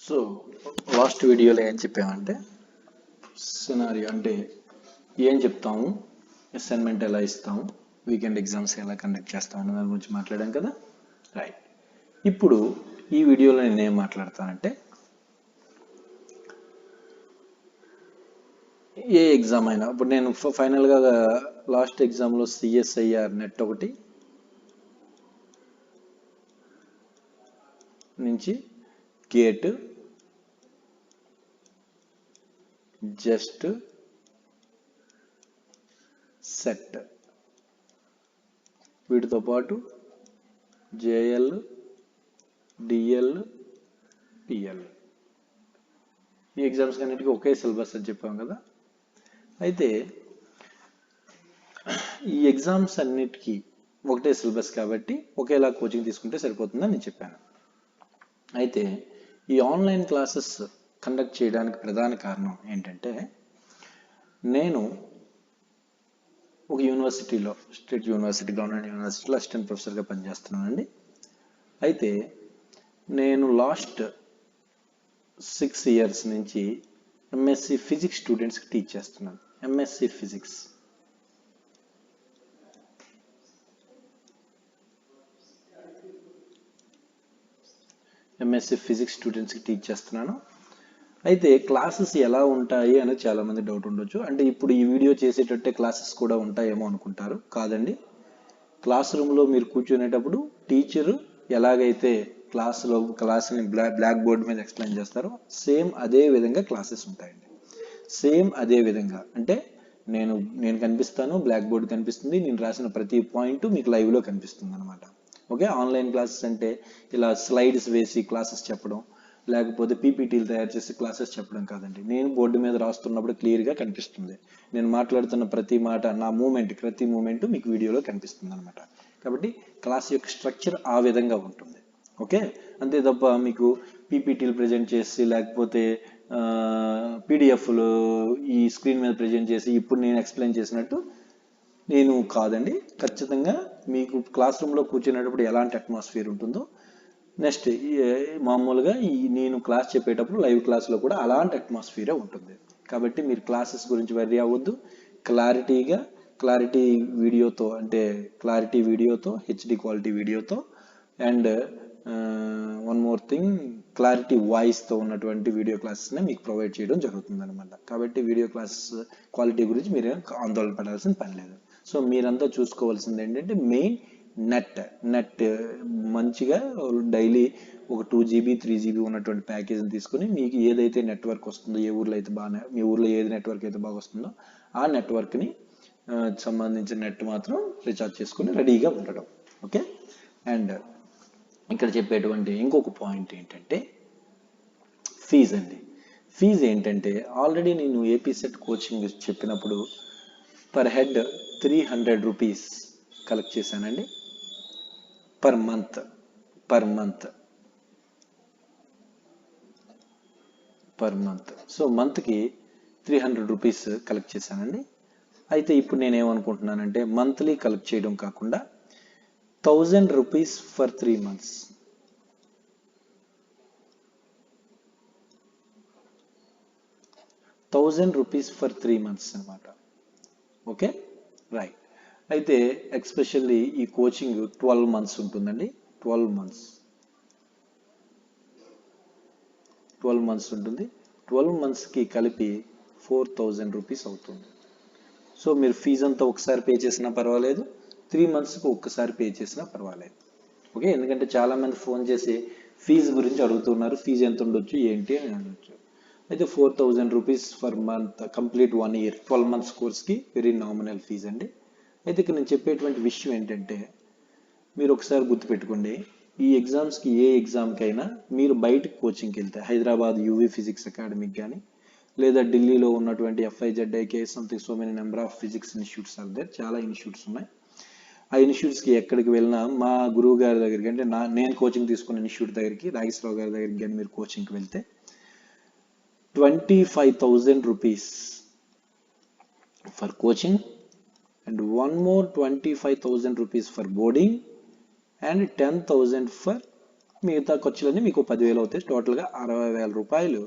So last వీడియోలో ఏం చెప్పామంటే scenario అంటే ఏం చెప్తాము, అసైన్మెంట్ ఎలా ఇస్తాము, వీకెండ్ ఎగ్జామ్స్ ఎలా కండక్ట్ చేస్తాము అన్న దాని గురించి మాట్లాడాం కదా. రైట్, ఇప్పుడు ఈ వీడియోలో నేను ఏం మాట్లాడతానంటే ఏ ఎగ్జామ్ అయినా ఇప్పుడు నేను ఫైనల్గా లాస్ట్ ఎగ్జామ్లో సిఎస్ఐఆర్ నెట్ ఒకటి నుంచి గేట్ జస్ట్ సెట్ వీటితో పాటు జేఎల్ డిఎల్ పిఎల్ ఈ ఎగ్జామ్స్ అన్నిటికీ ఒకే సిలబస్ అని చెప్పాం కదా. అయితే ఈ ఎగ్జామ్స్ అన్నిటికీ ఒకటే సిలబస్ కాబట్టి ఒకేలా కోచింగ్ తీసుకుంటే సరిపోతుందని నేను చెప్పాను. అయితే ఈ ఆన్లైన్ క్లాసెస్ కండక్ట్ చేయడానికి ప్రధాన కారణం ఏంటంటే నేను ఒక యూనివర్సిటీలో, స్టేట్ యూనివర్సిటీ, గవర్నమెంట్ యూనివర్సిటీలో అసిస్టెంట్ ప్రొఫెసర్గా పనిచేస్తున్నానండి. అయితే నేను లాస్ట్ 6 years నుంచి ఎంఎస్సి ఫిజిక్స్ స్టూడెంట్స్కి టీచ్ చేస్తున్నాను. ఎంఎస్సి ఫిజిక్స్ స్టూడెంట్స్కి టీచ్ చేస్తున్నాను. అయితే క్లాసెస్ ఎలా ఉంటాయి అనేది చాలామంది డౌట్ ఉండొచ్చు. అంటే ఇప్పుడు ఈ వీడియో చేసేటట్టే క్లాసెస్ కూడా ఉంటాయేమో అనుకుంటారు. కాదండి, క్లాస్ రూమ్లో మీరు కూర్చునేటప్పుడు టీచరు ఎలాగైతే క్లాస్ని బ్లాక్ బోర్డ్ మీద ఎక్స్ప్లెయిన్ చేస్తారో సేమ్ అదే విధంగా క్లాసెస్ ఉంటాయండి. సేమ్ అదే విధంగా అంటే నేను కనిపిస్తాను, బ్లాక్ బోర్డ్ కనిపిస్తుంది, నేను రాసిన ప్రతి పాయింట్ మీకు లైవ్లో కనిపిస్తుంది అనమాట. ఓకే, ఆన్లైన్ క్లాసెస్ అంటే ఇలా స్లైడ్స్ వేసి క్లాసెస్ చెప్పడం, లేకపోతే పీపీటీలు తయారు చేసి క్లాసెస్ చెప్పడం కాదండి. నేను బోర్డు మీద రాస్తున్నప్పుడు క్లియర్గా కనిపిస్తుంది. నేను మాట్లాడుతున్న ప్రతి మాట, నా ప్రతి మూమెంట్ మీకు వీడియోలో కనిపిస్తుంది అనమాట. కాబట్టి క్లాస్ యొక్క స్ట్రక్చర్ ఆ విధంగా ఉంటుంది. ఓకే, అంతే తప్ప మీకు పీపీటీలు ప్రజెంట్ చేసి లేకపోతే పీడిఎఫ్లు ఈ స్క్రీన్ మీద ప్రజెంట్ చేసి ఇప్పుడు నేను ఎక్స్ప్లెయిన్ చేసినట్టు నేను కాదండి. ఖచ్చితంగా మీకు క్లాస్ రూమ్లో కూర్చునేటప్పుడు ఎలాంటి అట్మాస్ఫియర్ ఉంటుందో నెక్స్ట్ మామూలుగా నేను క్లాస్ చెప్పేటప్పుడు లైవ్ క్లాస్లో కూడా అలాంటి అట్మాస్ఫియరే ఉంటుంది. కాబట్టి మీరు క్లాసెస్ గురించి వర్రీ అవ్వద్దు. క్లారిటీ వీడియోతో హెచ్డి క్వాలిటీ వీడియోతో and one more thing, clarity వాయిస్తో ఉన్నటువంటి వీడియో క్లాసెస్ని మీకు ప్రొవైడ్ చేయడం జరుగుతుంది అనమాట. కాబట్టి వీడియో క్లాసెస్ క్వాలిటీ గురించి మీరు ఆందోళన పడాల్సిన పని లేదు. సో మీరంతా చూసుకోవాల్సింది ఏంటంటే మెయిన్ నెట్ మంచిగా డైలీ ఒక 2 GB 3 GB ఉన్నటువంటి ప్యాకేజ్ని తీసుకుని మీకు ఏదైతే నెట్వర్క్ వస్తుందో, మీ ఊర్లో ఏది నెట్వర్క్ అయితే బాగా వస్తుందో ఆ నెట్వర్క్ని సంబంధించిన నెట్ మాత్రం రీఛార్జ్ చేసుకుని రెడీగా ఉండడం. ఓకే, అండ్ ఇక్కడ చెప్పేటువంటి ఇంకొక పాయింట్ ఏంటంటే ఫీజు అండి. ఫీజు ఏంటంటే ఆల్రెడీ నేను ఏపీ సెట్ కోచింగ్ చెప్పినప్పుడు పర్ హెడ్ 300 రూపీస్ కలెక్ట్ చేశానండి. పర్ మంత్ సో మంత్కి 300 రూపీస్ కలెక్ట్ చేశానండి. అయితే ఇప్పుడు నేనేమనుకుంటున్నానంటే మంత్లీ కలెక్ట్ చేయడం కాకుండా 1000 rupees for 3 months. 1000 rupees for 3 months అనమాట. Okay, right. అయితే ఎక్స్పెషల్లీ ఈ కోచింగ్ 12 months ఉంటుందండి. 12 months ఉంటుంది. 12 monthsకి కలిపి 4000 రూపీస్ అవుతుంది. సో మీరు ఫీజు అంతా ఒకసారి పే చేసినా పర్వాలేదు, 3 monthsకి ఒక్కసారి పే చేసినా పర్వాలేదు. ఓకే, ఎందుకంటే చాలామంది ఫోన్ చేసి ఫీజు గురించి అడుగుతున్నారు, ఫీజు ఎంత ఉండొచ్చు ఏంటి అని అడగచ్చు. అయితే 4000 rupees for month, complete 1 year 12 months కోర్స్కి వెరీ నామినల్ ఫీజు అండి. అయితే ఇక్కడ నేను చెప్పేటువంటి విషయం ఏంటంటే మీరు ఒకసారి గుర్తుపెట్టుకోండి, ఈ ఎగ్జామ్స్కి ఏ ఎగ్జామ్కైనా మీరు బయటకు కోచింగ్కి వెళ్తే హైదరాబాద్ యూవీ ఫిజిక్స్ అకాడమీకి కానీ లేదా ఢిల్లీలో ఉన్నటువంటి FIZIK something so many number of physics institutes are there, చాలా ఇన్స్టిట్యూట్స్ ఉన్నాయి. ఆ ఇన్స్టిట్యూట్స్కి ఎక్కడికి వెళ్ళినా మా గురువు గారి దగ్గరికి అంటే నేను కోచింగ్ తీసుకున్న ఇన్స్టిట్యూట్ దగ్గరికి, నాగేశ్వరరావు గారి దగ్గరికి కానీ మీరు కోచింగ్కి వెళ్తే 25,000 rupees for coaching and one more 25,000 rupees for boarding and 10,000 for మిగతా ఖర్చులన్నీ మీకు 10,000 అవుతాయి. టోటల్గా 60,000 రూపాయలు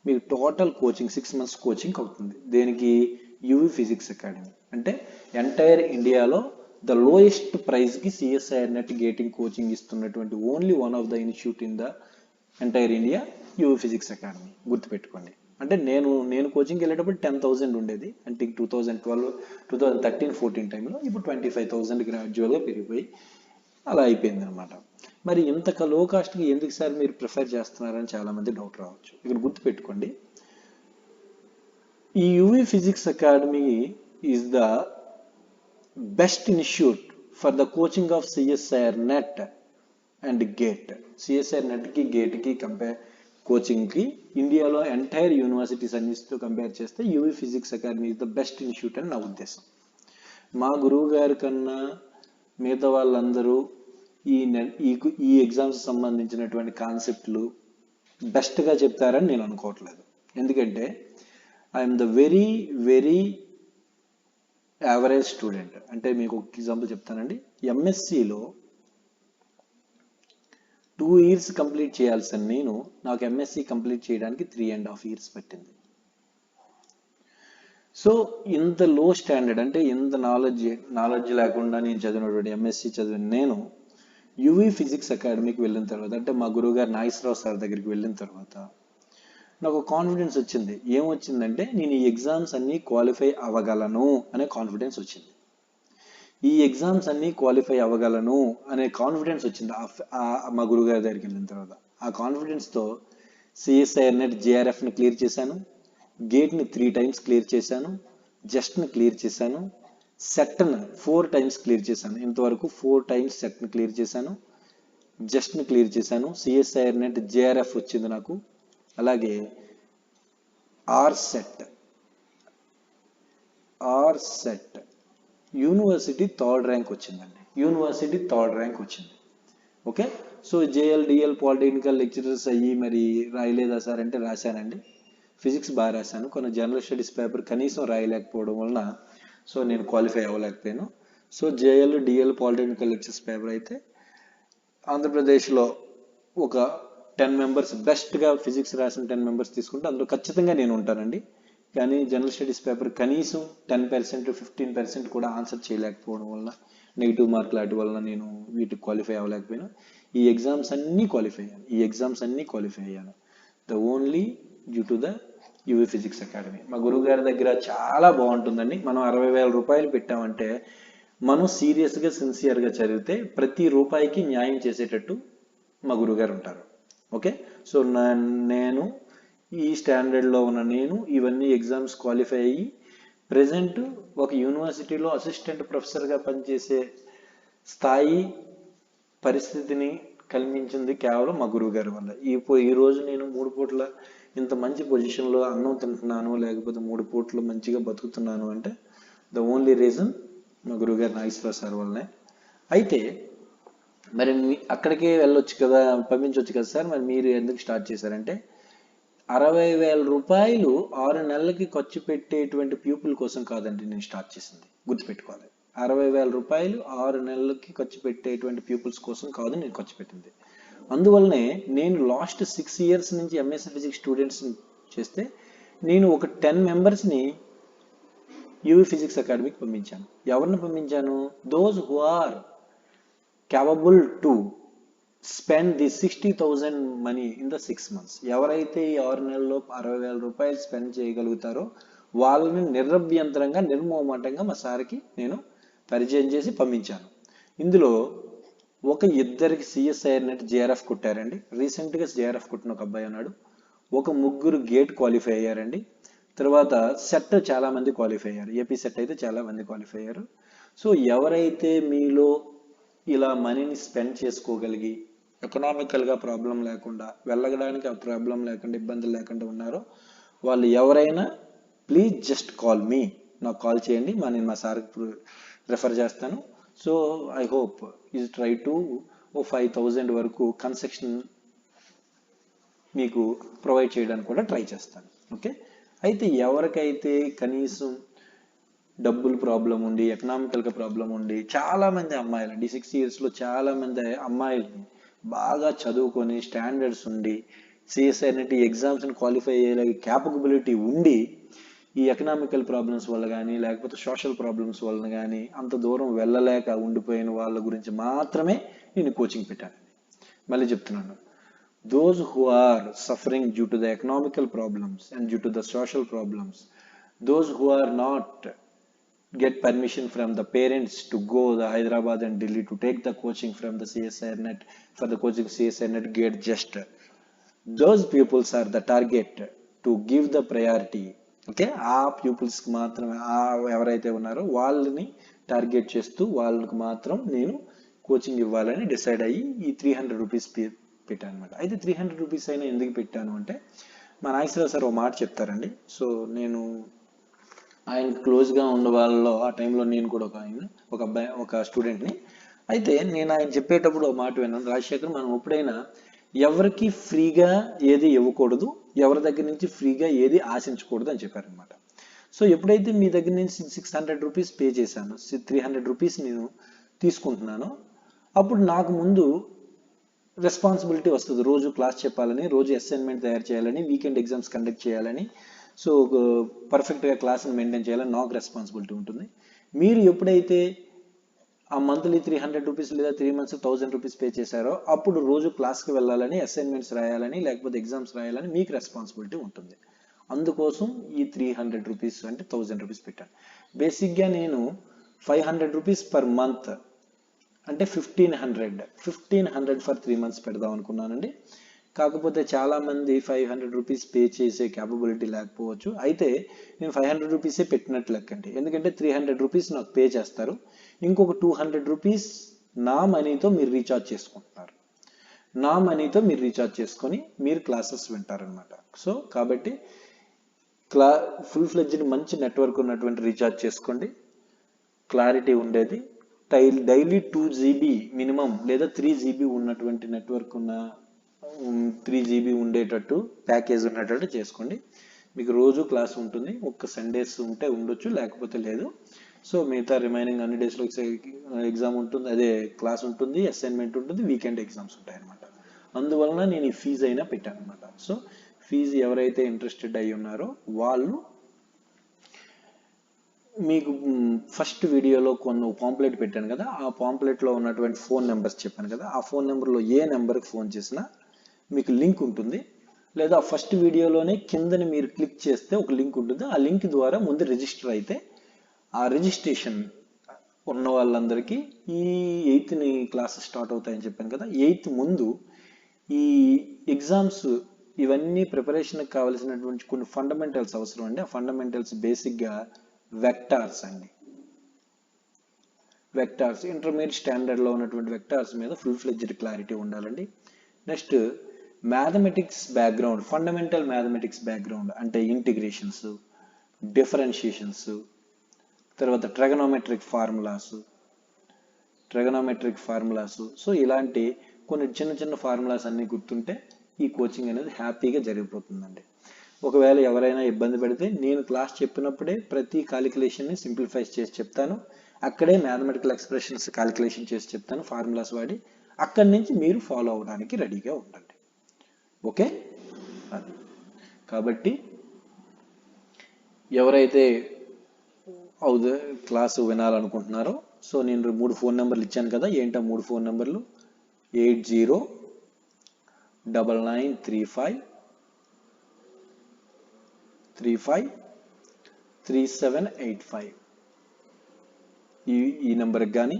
మీకు టోటల్ కోచింగ్ 6 months కోచింగ్ అవుతుంది. దేనికి? UV physics academy. అంటే ఎంటైర్ ఇండియాలో ద లోయెస్ట్ ప్రైస్కి సిఎస్ఐఆర్ నెట్ గేటింగ్ కోచింగ్ ఇస్తున్నటువంటి only one of the institute in the entire India UV physics academy. గుర్తుపెట్టుకోండి. అంటే నేను కోచింగ్కి వెళ్ళేటప్పుడు 10,000 ఉండేది. అంటే 2012 2013-14 టైంలో. ఇప్పుడు 25,000 గ్రాడ్యువల్గా పెరిగిపోయి అలా అయిపోయింది అనమాట. మరి ఇంత లో కాస్ట్కి ఎందుకు సార్ మీరు ప్రిఫర్ చేస్తున్నారని చాలామంది డౌట్ రావచ్చు. ఇక్కడ గుర్తుపెట్టుకోండి, ఈ UV physics academy is the best institute for the coaching of CSIR NET and GATE. CSIR నెట్కి గేట్కి కోచింగ్కి ఇండియాలో ఎంటైర్ యూనివర్సిటీస్ అన్నిటితో కంపేర్ చేస్తే UV physics academy is the best institute అని నా ఉద్దేశం. మా గురువు గారి కన్నా మిగతా వాళ్ళందరూ ఈ ఎగ్జామ్స్ సంబంధించినటువంటి కాన్సెప్ట్లు బెస్ట్గా చెప్తారని నేను అనుకోవట్లేదు. ఎందుకంటే I'm the very very average student. అంటే మీకు ఒక ఎగ్జాంపుల్ చెప్తానండి. ఎంఎస్సిలో 2 years కంప్లీట్ చేయాల్సిన నాకు ఎంఎస్సి కంప్లీట్ చేయడానికి 3.5 years పట్టింది. సో ఇంత లో స్టాండర్డ్, అంటే ఇంత నాలెడ్జ్ లేకుండా నేను చదివినటువంటి ఎంఎస్సి చదివిన నేను యూవి ఫిజిక్స్ అకాడమీకి వెళ్ళిన తర్వాత, అంటే మా గురువుగారు నాగేశ్వరరావు సార్ దగ్గరికి వెళ్ళిన తర్వాత నాకు కాన్ఫిడెన్స్ వచ్చింది. ఏమొచ్చిందంటే నేను ఈ ఎగ్జామ్స్ అన్నీ క్వాలిఫై అవ్వగలను అనే కాన్ఫిడెన్స్ వచ్చింది. ఈ ఎగ్జామ్స్ అన్నీ క్వాలిఫై అవ్వగలను అనే కాన్ఫిడెన్స్ వచ్చింది మా గురువుగారి దగ్గరికి వెళ్ళిన తర్వాత. ఆ కాన్ఫిడెన్స్తో సిఎస్ఐఆర్ నెట్ జేఆర్ఎఫ్ని క్లియర్ చేశాను, గేట్ని 3 times క్లియర్ చేశాను, జస్ట్ని క్లియర్ చేశాను, సెట్ని 4 times క్లియర్ చేశాను. ఇంతవరకు 4 times సెట్ని క్లియర్ చేశాను, జస్ట్ని క్లియర్ చేశాను. సిఎస్ఐఆర్ నెట్ జేఆర్ఎఫ్ వచ్చింది నాకు. అలాగే R SET university 3rd rank వచ్చిందండి. యూనివర్సిటీ 3rd rank వచ్చింది. Okay. So JLDL polytechnical lecturers అయ్యి మరి రాయలేదా సార్ అంటే రాశానండి. ఫిజిక్స్ బాగా రాశాను. కొన్ని జనరల్ స్టడీస్ పేపర్ కనీసం రాయలేకపోవడం వలన సో నేను క్వాలిఫై అవ్వలేకపోయాను. So JLDL polytechnical lectures paper అయితే ఆంధ్రప్రదేశ్లో ఒక 10 members బెస్ట్గా ఫిజిక్స్ రాసిన 10 members తీసుకుంటే అందులో ఖచ్చితంగా నేను ఉంటానండి. కానీ జనరల్ స్టడీస్ పేపర్ కనీసం 10% 15% కూడా ఆన్సర్ చేయలేకపోవడం వల్ల, నెగిటివ్ మార్కులు వాటి వలన నేను వీటికి క్వాలిఫై అవ్వలేకపోయాను. ఈ ఎగ్జామ్స్ అన్నీ క్వాలిఫై అయ్యాను. The only due to the UV physics academy. మా గురువు గారి దగ్గర చాలా బాగుంటుందండి. మనం 60,000 రూపాయలు పెట్టామంటే మనం సీరియస్గా సిన్సియర్గా చదివితే ప్రతి రూపాయికి న్యాయం చేసేటట్టు మా గురువుగారు ఉంటారు. ఓకే. సో నేను ఈ స్టాండర్డ్లో ఉన్న నేను ఇవన్నీ ఎగ్జామ్స్ క్వాలిఫై అయ్యి ప్రజెంట్ ఒక యూనివర్సిటీలో అసిస్టెంట్ ప్రొఫెసర్గా పనిచేసే స్థాయి పరిస్థితిని కల్పించింది కేవలం మా గురువు గారి వల్ల. ఈరోజు నేను 3 పూట్ల ఇంత మంచి పొజిషన్లో అన్నం తింటున్నాను, లేకపోతే 3 పూట్లు మంచిగా బతుకుతున్నాను అంటే ద ఓన్లీ రీజన్ మా గురువుగారు నాగేశ్వరరావు సార్ వల్లనే. అయితే మరి అక్కడికే వెళ్ళొచ్చు కదా, పంపించవచ్చు కదా సార్, మరి మీరు ఎందుకు స్టార్ట్ చేశారంటే 60,000 రూపాయలు 6 నెలలకి ఖర్చు పెట్టేటువంటి పీపుల్ కోసం కాదండి నేను స్టార్ట్ చేసింది. గుర్తుపెట్టుకోవాలి. 60,000 రూపాయలు 6 నెలలకి ఖర్చు పెట్టేటువంటి పీపుల్స్ కోసం కాదు నేను ఖర్చు పెట్టింది. అందువల్లనే నేను లాస్ట్ 6 years నుంచి ఎంఎస్సీ ఫిజిక్స్ స్టూడెంట్స్ని చేస్తే నేను ఒక 10 membersని యూవి ఫిజిక్స్ అకాడమీకి పంపించాను. ఎవరిని పంపించాను? Those who are capable to spend the 60,000 money in the 6 months. ఎవరైతే ఈ 6 నెలల్లో 60,000 రూపాయలు స్పెండ్ చేయగలుగుతారో వాళ్ళని నిర్భయంతరంగా నిర్మోహమాటంగా మా సార్కి నేను పరిచయం చేసి పంపించాను. ఇందులో ఒక 2 సిఎస్ఐఆర్ నెట్ జేఆర్ఎఫ్ కొట్టారండి. రీసెంట్గా జేఆర్ఎఫ్ కొట్టిన ఒక అబ్బాయి ఉన్నాడు. ఒక 3 గేట్ క్వాలిఫై అయ్యారండి. తర్వాత సెట్ చాలా మంది క్వాలిఫై అయ్యారు. ఏపీ సెట్ అయితే చాలా మంది క్వాలిఫై అయ్యారు. సో ఎవరైతే మీలో ఇలా మనీని స్పెండ్ చేసుకోగలిగి ఎకనామికల్గా ప్రాబ్లం లేకుండా, వెళ్ళడానికి ఆ ప్రాబ్లం లేకుండా, ఇబ్బందులు లేకుండా ఉన్నారో వాళ్ళు ఎవరైనా ప్లీజ్ జస్ట్ కాల్ మీ, నాకు కాల్ చేయండి. నేను మా సార్కి రెఫర్ చేస్తాను. So I hope is try to 5,000 వరకు కన్సెషన్ మీకు ప్రొవైడ్ చేయడానికి కూడా ట్రై చేస్తాను. ఓకే. అయితే ఎవరికైతే కనీసం డబ్బులు ప్రాబ్లం ఉండి, ఎకనామికల్గా ప్రాబ్లం ఉండి, చాలామంది అమ్మాయిలు అండి 6 ఇయర్స్లో చాలామంది అమ్మాయిలు బాగా చదువుకొని స్టాండర్డ్స్ ఉండి సిఎస్ఐ అనేటి ఎగ్జామ్స్ని క్వాలిఫై అయ్యే క్యాపబిలిటీ ఉండి ఈ ఎకనామికల్ ప్రాబ్లమ్స్ వల్ల కానీ లేకపోతే సోషల్ ప్రాబ్లమ్స్ వల్ల కానీ అంత దూరం వెళ్ళలేక ఉండిపోయిన వాళ్ళ గురించి మాత్రమే నేను కోచింగ్ పెట్టాను. మళ్ళీ చెప్తున్నాను, those who are suffering due to the economical problems and due to the social problems, those who are not get permission from the parents to go the Hyderabad and Delhi to take the coaching from the CSIR net, for the coaching CSIR net get just, those pupils are the target to give the priority. Okay, ఆ పీపుల్స్కి మాత్రమే ఎవరైతే ఉన్నారో వాళ్ళని target చేస్తూ వాళ్ళకి మాత్రం నేను coaching ఇవ్వాలని డిసైడ్ అయ్యి ఈ 300 రూపీస్ పెట్టాను అనమాట. అయితే 300 రూపీస్ అయినా ఎందుకు పెట్టాను అంటే మా నాగేశ్వరరావు సార్ ఒక మాట చెప్తారండి. సో నేను ఆయన క్లోజ్గా ఉన్న వాళ్ళలో ఆ టైంలో నేను కూడా ఒక అబ్బాయి ఒక స్టూడెంట్ని. అయితే నేను ఆయన చెప్పేటప్పుడు ఒక మాట విన్నాను, రాజశేఖర్ మనం ఎప్పుడైనా ఎవరికి ఫ్రీగా ఏది ఇవ్వకూడదు, ఎవరి దగ్గర నుంచి ఫ్రీగా ఏది ఆశించకూడదు అని చెప్పారనమాట. సో ఎప్పుడైతే మీ దగ్గర నుంచి 600 రూపీస్ పే చేశాను, 300 రూపీస్ నేను తీసుకుంటున్నాను, అప్పుడు నాకు ముందు రెస్పాన్సిబిలిటీ వస్తుంది. రోజు క్లాస్ చెప్పాలని, రోజు అసైన్మెంట్ తయారు చేయాలని, వీకెండ్ ఎగ్జామ్స్ కండక్ట్ చేయాలని, సో పర్ఫెక్ట్గా క్లాస్ని మెయింటైన్ చేయాలని నాకు రెస్పాన్సిబిలిటీ ఉంటుంది. మీరు ఎప్పుడైతే ఆ మంత్లీ 300 రూపీస్ లేదా 3 months 1000 రూపీస్ పే చేశారో అప్పుడు రోజు క్లాస్కి వెళ్ళాలని, అసైన్మెంట్స్ రాయాలని, లేకపోతే ఎగ్జామ్స్ రాయాలని మీకు రెస్పాన్సిబిలిటీ ఉంటుంది. అందుకోసం ఈ 300 రూపీస్ అంటే 1000 రూపీస్ పెట్టాను. బేసిక్గా నేను 500 రూపీస్ పర్ మంత్ అంటే 1500 ఫర్ 3 months పెడదాం అనుకున్నానండి. కాకపోతే చాలామంది 500 రూపీస్ పే చేసే క్యాపబిలిటీ లేకపోవచ్చు. అయితే నేను 500 రూపీసే పెట్టినట్టు లెక్కండి, ఎందుకంటే 300 రూపీస్ నాకు పే చేస్తారు, ఇంకొక 200 రూపీస్ నా మనీతో మీరు రీఛార్జ్ చేసుకుంటున్నారు. నా మనీతో మీరు రీఛార్జ్ చేసుకొని మీరు క్లాసెస్ వింటారనమాట. సో కాబట్టి ఫుల్ ఫ్లెడ్జ్డ్ మంచి నెట్వర్క్ ఉన్నటువంటి రీఛార్జ్ చేసుకోండి, క్లారిటీ ఉండేది. డైలీ 2 GB మినిమం లేదా 3 GB ఉన్నటువంటి నెట్వర్క్ ఉన్న 3 GB ఉండేటట్టు ప్యాకేజ్ ఉండేటట్టు చేసుకోండి. మీకు రోజు క్లాస్ ఉంటుంది, ఒక్క సండేస్ ఉంటే ఉండొచ్చు, లేకపోతే లేదు. సో మిగతా రిమైనింగ్ అన్ని డేస్లో ఎగ్జామ్ ఉంటుంది, అదే క్లాస్ ఉంటుంది, అసైన్మెంట్ ఉంటుంది, వీకెండ్ ఎగ్జామ్స్ ఉంటాయి అనమాట. అందువలన నేను ఈ ఫీజు అయినా పెట్టాను అనమాట. సో ఫీజు ఎవరైతే ఇంట్రెస్టెడ్ అయి ఉన్నారో వాళ్ళు మీకు ఫస్ట్ వీడియోలో కొన్ని పాంప్లెట్ పెట్టాను కదా, ఆ పాంప్లెట్లో ఉన్నటువంటి ఫోన్ నెంబర్స్ చెప్పాను కదా, ఆ ఫోన్ నెంబర్లో ఏ నెంబర్కి ఫోన్ చేసినా మీకు లింక్ ఉంటుంది, లేదా ఫస్ట్ వీడియోలోనే కిందని మీరు క్లిక్ చేస్తే ఒక లింక్ ఉంటుంది, ఆ లింక్ ద్వారా ముందు రిజిస్టర్ అయితే ఆ రిజిస్ట్రేషన్ ఉన్న వాళ్ళందరికీ ఈ 8th క్లాసెస్ స్టార్ట్ అవుతాయని చెప్పాను కదా, 8th ముందు ఈ ఎగ్జామ్స్ ఇవన్నీ ప్రిపరేషన్కి కావాల్సినటువంటి కొన్ని ఫండమెంటల్స్ అవసరం అండి. ఆ ఫండమెంటల్స్ బేసిక్గా వెక్టార్స్ అండి. వెక్టార్స్ ఇంటర్మీడియట్ స్టాండర్డ్లో ఉన్నటువంటి వెక్టార్స్ మీద ఫుల్ ఫ్లెడ్జ్డ్ క్లారిటీ ఉండాలండి. Next mathematics background, fundamental mathematics background అంటే ఇంటిగ్రేషన్స్, డిఫరెన్షియేషన్స్, తర్వాత ట్రిగనోమెట్రిక్ ఫార్ములాస్. సో ఇలాంటి కొన్ని చిన్న చిన్న ఫార్ములాస్ అన్నీ గుర్తుంటే ఈ కోచింగ్ అనేది హ్యాపీగా జరిగిపోతుందండి. ఒకవేళ ఎవరైనా ఇబ్బంది పెడితే నేను క్లాస్ చెప్పినప్పుడే ప్రతి క్యాలిక్యులేషన్ని సింప్లిఫై చేసి చెప్తాను, అక్కడే మ్యాథమెటికల్ ఎక్స్ప్రెషన్స్ క్యాలిక్యులేషన్ చేసి చెప్తాను ఫార్ములాస్ వాడి, అక్కడి నుంచి మీరు ఫాలో అవడానికి రెడీగా ఉండండి. ఓకే, అది కాబట్టి ఎవరైతే క్లాసు వినాలనుకుంటున్నారో, సో నేను 3 ఫోన్ నెంబర్లు ఇచ్చాను కదా, ఏంటో 3 ఫోన్ నెంబర్లు 8099353785 ఈ నెంబర్కి కానీ,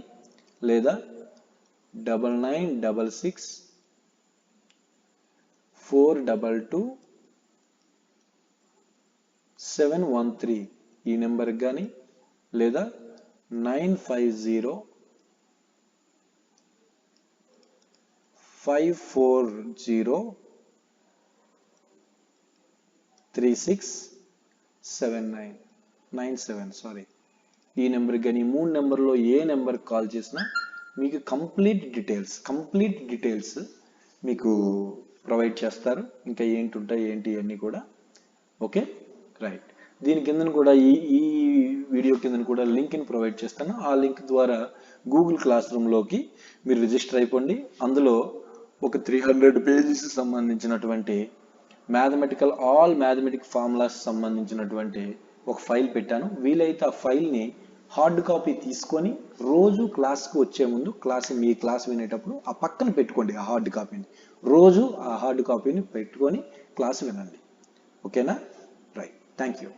లేదా 9966422713 ఈ నెంబర్కి కానీ, లేదా 95043697 ఈ నెంబర్కి కానీ, 3 నెంబర్లో ఏ నెంబర్కి కాల్ చేసినా మీకు కంప్లీట్ డీటెయిల్స్ మీకు ప్రొవైడ్ చేస్తారు. ఇంకా ఏంటి ఉంటాయి ఏంటి అన్నీ కూడా. Okay, right. దీని కింద కూడా ఈ వీడియో కింద కూడా లింక్ని ప్రొవైడ్ చేస్తాను. ఆ లింక్ ద్వారా గూగుల్ క్లాస్ రూమ్లోకి మీరు రిజిస్టర్ అయిపోండి. అందులో ఒక 300 పేజెస్ సంబంధించినటువంటి ఆల్ మ్యాథమెటిక్ ఫార్ములాస్ సంబంధించినటువంటి ఒక ఫైల్ పెట్టాను. వీలైతే ఆ ఫైల్ని హార్డ్ కాపీ తీసుకొని రోజు క్లాస్కి వచ్చే ముందు మీ క్లాస్ వినేటప్పుడు ఆ పక్కన పెట్టుకోండి. ఆ హార్డ్ కాపీని రోజు ఆ హార్డ్ కాపీని పెట్టుకొని క్లాస్ వినండి. ఓకేనా? రైట్. Thank you.